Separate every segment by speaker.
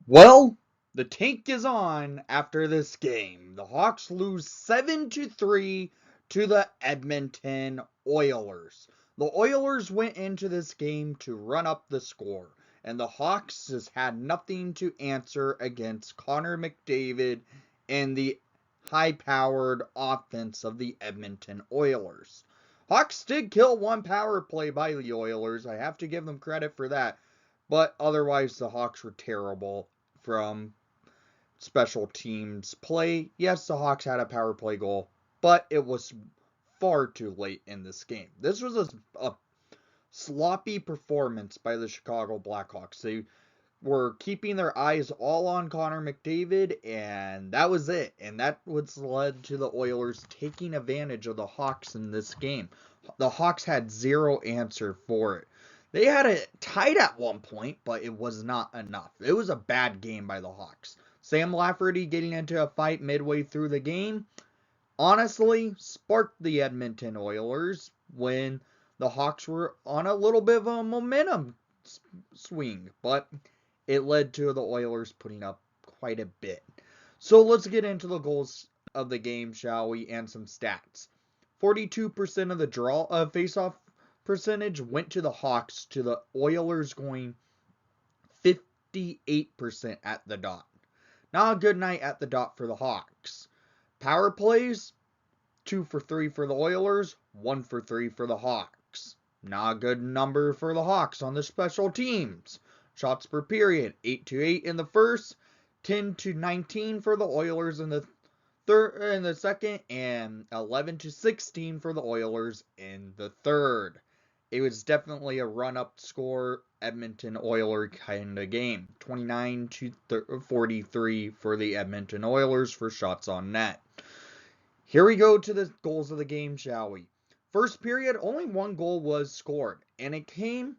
Speaker 1: Well, the tank is on after this game. The Hawks lose 7-3 to the Edmonton Oilers. The Oilers went into this game to run up the score, and the Hawks just had nothing to answer against Connor McDavid and the high-powered offense of the Edmonton Oilers. Hawks did kill one power play by the Oilers. I have to give them credit for that. But otherwise, the Hawks were terrible from special teams play. Yes, the Hawks had a power play goal, but it was far too late in this game. This was a sloppy performance by the Chicago Blackhawks. They were keeping their eyes all on Connor McDavid, and that was it. And that was led to the Oilers taking advantage of the Hawks in this game. The Hawks had zero answer for it. They had it tied at one point, but it was not enough. It was a bad game by the Hawks. Sam Lafferty getting into a fight midway through the game honestly sparked the Edmonton Oilers when the Hawks were on a little bit of a momentum swing, but it led to the Oilers putting up quite a bit. So let's get into the goals of the game, shall we, and some stats. 42% of the draw face-off percentage went to the Hawks, to the Oilers going 58% at the dot. Not a good night at the dot for the Hawks. Power plays, 2 for 3 for the Oilers, 1 for 3 for the Hawks. Not a good number for the Hawks on the special teams. Shots per period, 8-8 in the first, 10-19 for the Oilers in the second, and 11-16 for the Oilers in the third. It was definitely a run-up score Edmonton Oiler kind of game. 29-43 for the Edmonton Oilers for shots on net. Here we go to the goals of the game, shall we? First period, only one goal was scored, and it came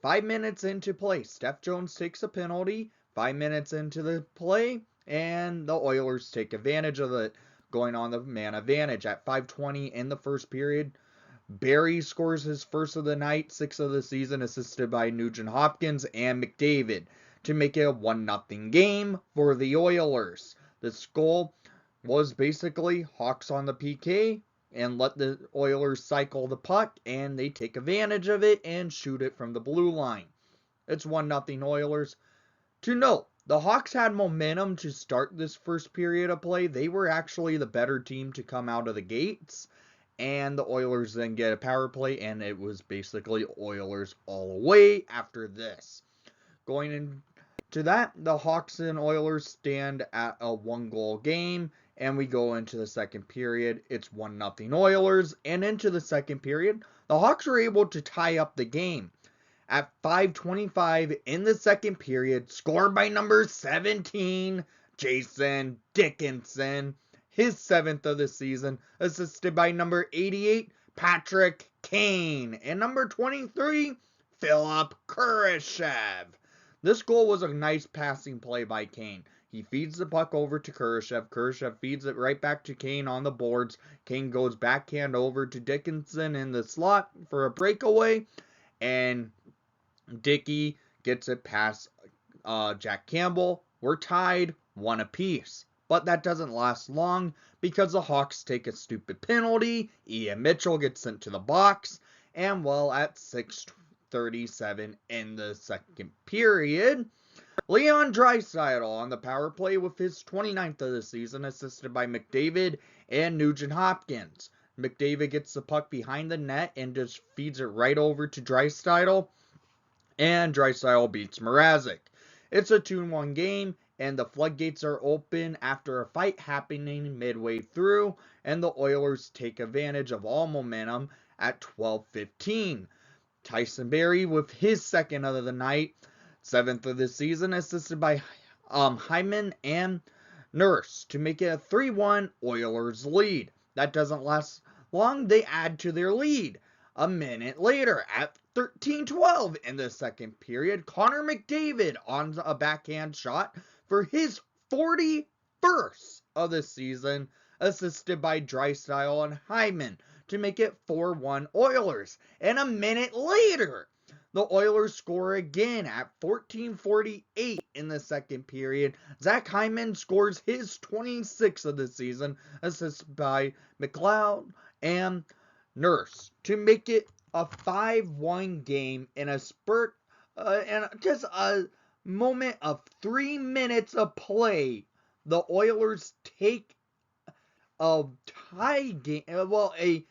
Speaker 1: 5 minutes into play. Steph Jones takes a penalty 5 minutes into the play, and the Oilers take advantage of it, going on the man advantage. At 5:20 in the first period, Barry scores his first of the night, 6th of the season, assisted by Nugent Hopkins and McDavid, to make it a 1-0 game for the Oilers. This goal was basically Hawks on the PK and let the Oilers cycle the puck, and they take advantage of it and shoot it from the blue line. It's 1-0 Oilers. To note, the Hawks had momentum to start this first period of play. They were actually the better team to come out of the gates, and the Oilers then get a power play, and it was basically Oilers all the way after this. Going into that, the Hawks and Oilers stand at a 1-goal game, and we go into the second period. It's 1-0 Oilers, and into the second period, the Hawks were able to tie up the game. At 5:25 in the second period, scored by number 17, Jason Dickinson, his 7th of the season, assisted by number 88, Patrick Kane, and number 23, Philip Kurashev. This goal was a nice passing play by Kane. He feeds the puck over to Kurashev. Kurashev feeds it right back to Kane on the boards. Kane goes backhand over to Dickinson in the slot for a breakaway, and Dickey gets it past Jack Campbell. We're tied, 1 apiece. But that doesn't last long because the Hawks take a stupid penalty. Ian Mitchell gets sent to the box. And well, at 6:37 in the second period, Leon Draisaitl on the power play with his 29th of the season, assisted by McDavid and Nugent Hopkins. McDavid gets the puck behind the net and just feeds it right over to Draisaitl, and Draisaitl beats Mrazek. It's a 2-1 game, and the floodgates are open after a fight happening midway through, and the Oilers take advantage of all momentum at 12:15. Tyson Barrie with his 2nd of the night, 7th of the season, assisted by Hyman and Nurse, to make it a 3-1 Oilers lead. That doesn't last long. They add to their lead. A minute later, at 13:12 in the second period, Connor McDavid on a backhand shot for his 41st of the season, assisted by Draisaitl and Hyman, to make it 4-1 Oilers. And a minute later, the Oilers score again at 14:48 in the second period. Zach Hyman scores his 26th of the season, assisted by McLeod and Nurse, to make it a 5-1 game in a spurt and just a moment of 3 minutes of play. The Oilers take a tie game, a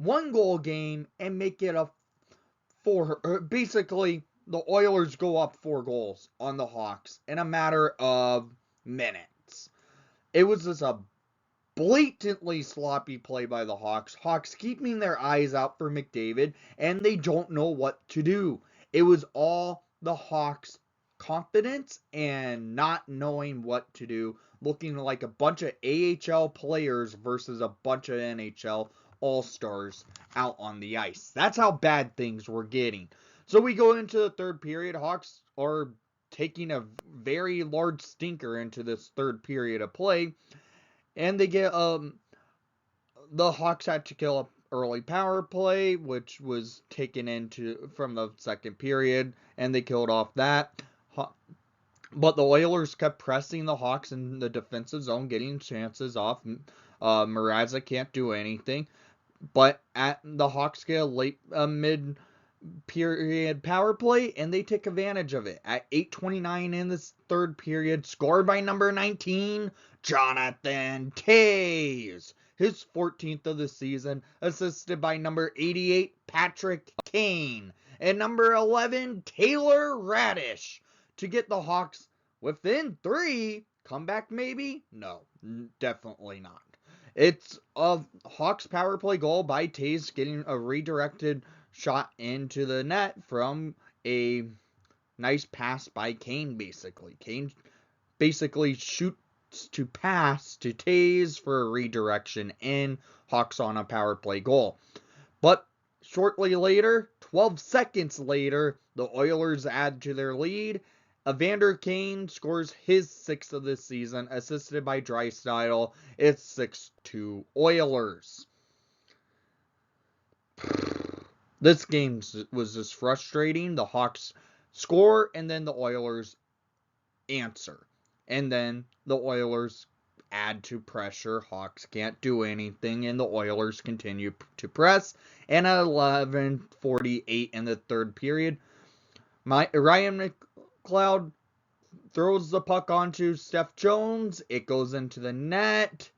Speaker 1: 1-goal game, and make it a basically, the Oilers go up 4 goals on the Hawks in a matter of minutes. It was just a blatantly sloppy play by the Hawks. Hawks keeping their eyes out for McDavid, and they don't know what to do. It was all the Hawks' confidence and not knowing what to do, looking like a bunch of AHL players versus a bunch of NHL all-stars out on the ice. That's how bad things were getting. So we go into the third period. Hawks are taking a very large stinker into this third period of play. And they get the Hawks had to kill an early power play, which was taken into from the second period, and they killed off that. But the Oilers kept pressing the Hawks in the defensive zone, getting chances off. Mrazek can't do anything. But at the Hawks get a late mid-period power play, and they take advantage of it. At 8:29 in this third period, scored by number 19, Jonathan Toews. His 14th of the season, assisted by number 88, Patrick Kane. And number 11, Taylor Radish, to get the Hawks within 3. Comeback maybe? No, definitely not. It's a Hawks power play goal by Toews, getting a redirected shot into the net from a nice pass by Kane, basically. Kane basically shoots to pass to Toews for a redirection in. Hawks on a power play goal. But shortly later, 12 seconds later, the Oilers add to their lead. Evander Kane scores his 6th of the season, assisted by Draisaitl. It's 6-2 Oilers. This game was just frustrating. The Hawks score, and then the Oilers answer. And then the Oilers add to pressure. Hawks can't do anything, and the Oilers continue to press. And at 11:48 in the third period, Ryan McLeod throws the puck onto Steph Jones. It goes into the net.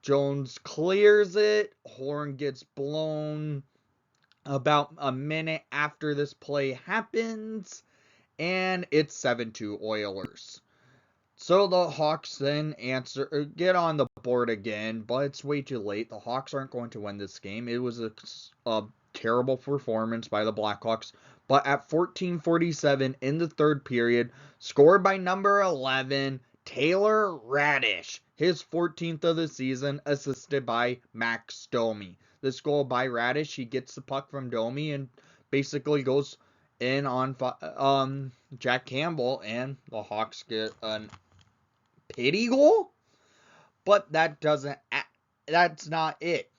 Speaker 1: Jones clears it. Horn gets blown about a minute after this play happens. And it's 7-2 Oilers. So the Hawks then get on the board again, but it's way too late. The Hawks aren't going to win this game. It was a terrible performance by the Blackhawks. But at 14:47 in the third period, scored by number 11, Taylor Radish. His 14th of the season, assisted by Max Domi. This goal by Radish, he gets the puck from Domi and basically goes in on Jack Campbell, and the Hawks get a pity goal. But that's not it.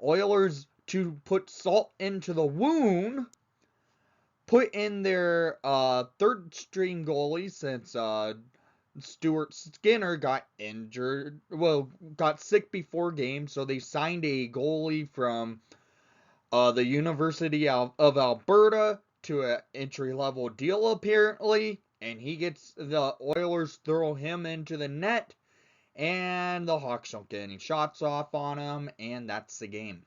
Speaker 1: Oilers, to put salt into the wound, put in their third string goalie since Stuart Skinner got injured, got sick before game, so they signed a goalie from the University of Alberta to an entry-level deal, apparently, and the Oilers throw him into the net, and the Hawks don't get any shots off on him, and that's the game.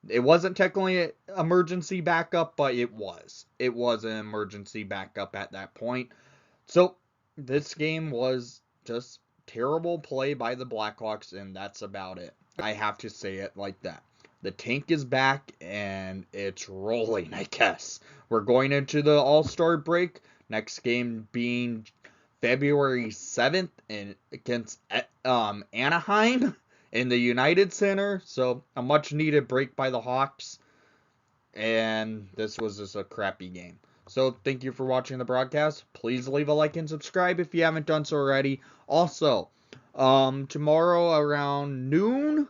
Speaker 1: It wasn't technically an emergency backup, but it was. It was an emergency backup at that point. So, this game was just terrible play by the Blackhawks, and that's about it. I have to say it like that. The tank is back, and it's rolling, I guess. We're going into the All-Star break. Next game being February 7th against Anaheim in the United Center. So, a much-needed break by the Hawks. And this was just a crappy game. So, thank you for watching the broadcast. Please leave a like and subscribe if you haven't done so already. Also, tomorrow around noon,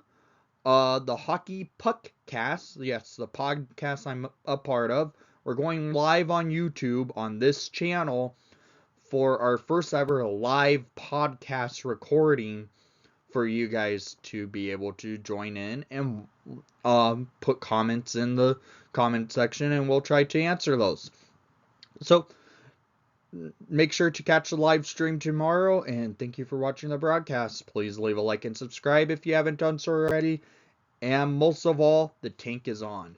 Speaker 1: the Hockey Puck Cast, yes, the podcast I'm a part of, we're going live on YouTube on this channel for our first ever live podcast recording for you guys to be able to join in and put comments in the comment section, and we'll try to answer those. So make sure to catch the live stream tomorrow, and thank you for watching the broadcast. Please leave a like and subscribe if you haven't done so already. And most of all, the tank is on.